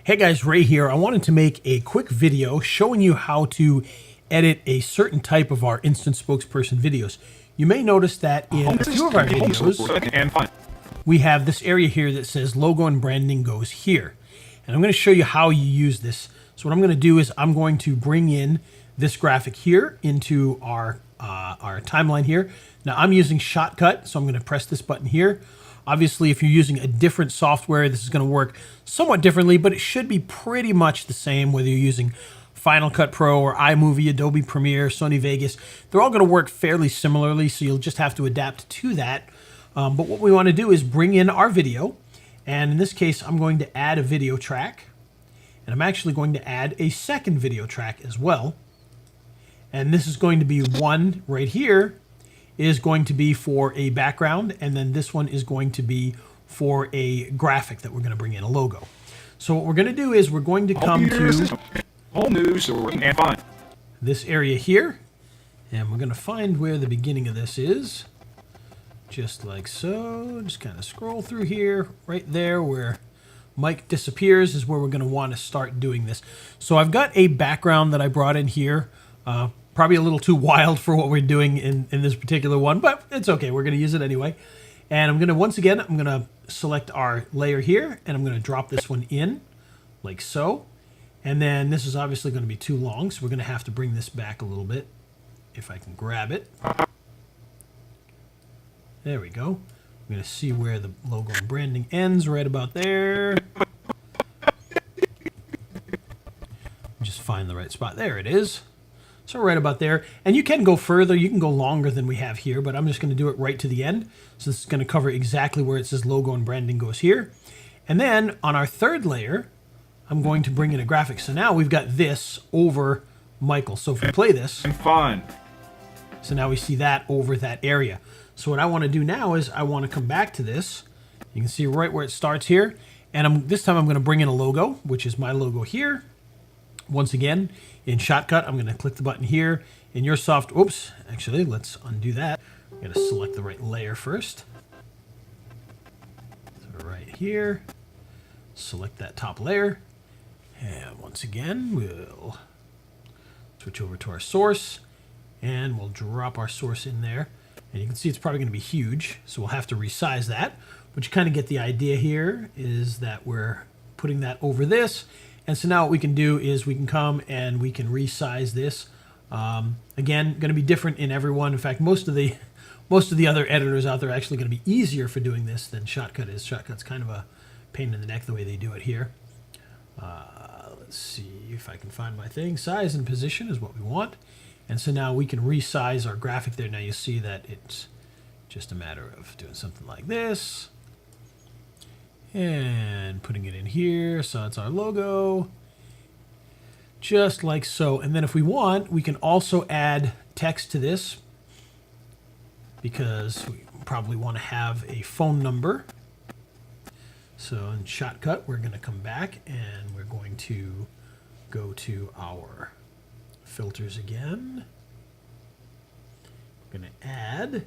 Hey guys, Ray here. I wanted to make a quick video showing you how to edit a certain type of our instant spokesperson videos. You may notice that in a few of our videos, we have this area here that says logo and branding goes here. And I'm going to show you how you use this. So what I'm going to do is I'm going to bring in this graphic here into our timeline here. Now I'm using Shotcut, so I'm going to press this button here. Obviously, if you're using a different software, this is going to work somewhat differently, but it should be pretty much the same whether you're using Final Cut Pro or iMovie, Adobe Premiere, Sony Vegas. They're all going to work fairly similarly, so you'll just have to adapt to that. But what we want to do is bring in our video, and in this case, I'm going to add a video track, and I'm actually going to add a second video track as well. And this is going to be one right here, is going to be for a background, and then this one is going to be for a graphic that we're going to bring in, a logo. So what we're going to do is we're going to come to whole news and fun. This area here, and we're going to find where the beginning of this is, just like so. Just kind of scroll through here. Right there where Mike disappears is where we're going to want to start doing this. So I've got a background that I brought in here. Probably a little too wild for what we're doing in this particular one, but it's okay. We're going to use it anyway. And I'm going to, once again, I'm going to select our layer here, and I'm going to drop this one in like so. And then this is obviously going to be too long, so we're going to have to bring this back a little bit if I can grab it. There we go. I'm going to see where the logo and branding ends, right about there. Just find the right spot. There it is. So right about there. And you can go further. You can go longer than we have here, but I'm just going to do it right to the end. So this is going to cover exactly where it says logo and branding goes here. And then on our third layer, I'm going to bring in a graphic. So now we've got this over Michael. So if we play this, fun. So now we see that over that area. So what I want to do now is I want to come back to this. You can see right where it starts here. And this time I'm going to bring in a logo, which is my logo here. Once again, in Shotcut, I'm going to click the button here. In your oops, actually, let's undo that. I'm going to select the right layer first. So right here, select that top layer. And once again, we'll switch over to our source, and we'll drop our source in there. And you can see it's probably going to be huge, so we'll have to resize that. But you kind of get the idea here is that we're putting that over this. And so now what we can do is we can come and we can resize this. Again, going to be different in everyone. In fact, most of the other editors out there are actually going to be easier for doing this than Shotcut is. Shotcut's kind of a pain in the neck the way they do it here. Let's see if I can find my thing. Size and position is what we want. And so now we can resize our graphic there. Now you see that it's just a matter of doing something like this. And putting it in here, so it's our logo, just like so. And then if we want, we can also add text to this, because we probably want to have a phone number. So in Shotcut, we're going to come back and we're going to go to our filters again. We're going to add,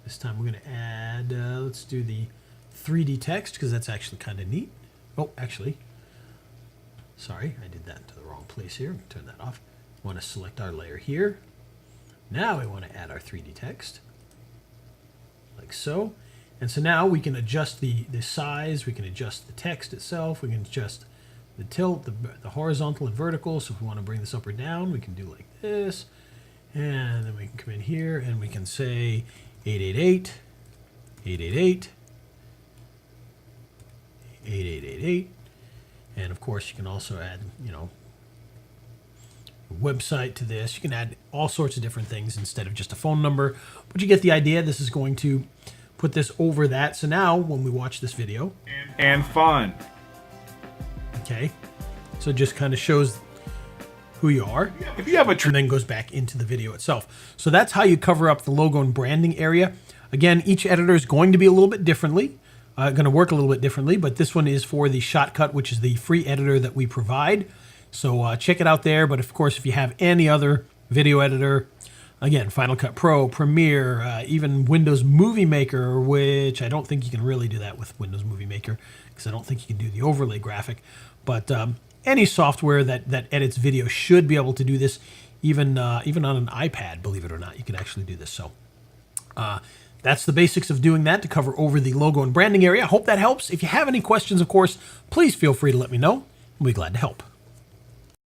this time we're going to add, let's do the 3D text, because that's actually kind of neat. Oh, actually, sorry, I did that to the wrong place here. Turn that off. We want to select our layer here. Now we want to add our 3D text, like so. And so now we can adjust the size, we can adjust the text itself, we can adjust the tilt, the horizontal and vertical. So if we want to bring this up or down, we can do like this. And then we can come in here and we can say 888, 888, 8888, and of course you can also add, a website to this. You can add all sorts of different things instead of just a phone number, but you get the idea. This is going to put this over that. So now when we watch this video, and fun. Okay, so it just kind of shows who you are. If you have a and then goes back into the video itself. So that's how you cover up the logo and branding area. Again, each editor is going to be a little bit differently. Going to work a little bit differently, but this one is for the Shotcut, which is the free editor that we provide. So check it out there. But of course, if you have any other video editor, Again, Final Cut Pro, Premiere, even Windows Movie Maker, which I don't think you can really do that with Windows Movie Maker because I don't think you can do the overlay graphic. But any software that edits video should be able to do this, even on an iPad, believe it or not, you can actually do this. So that's the basics of doing that to cover over the logo and branding area. I hope that helps. If you have any questions, of course, please feel free to let me know. I'll be glad to help.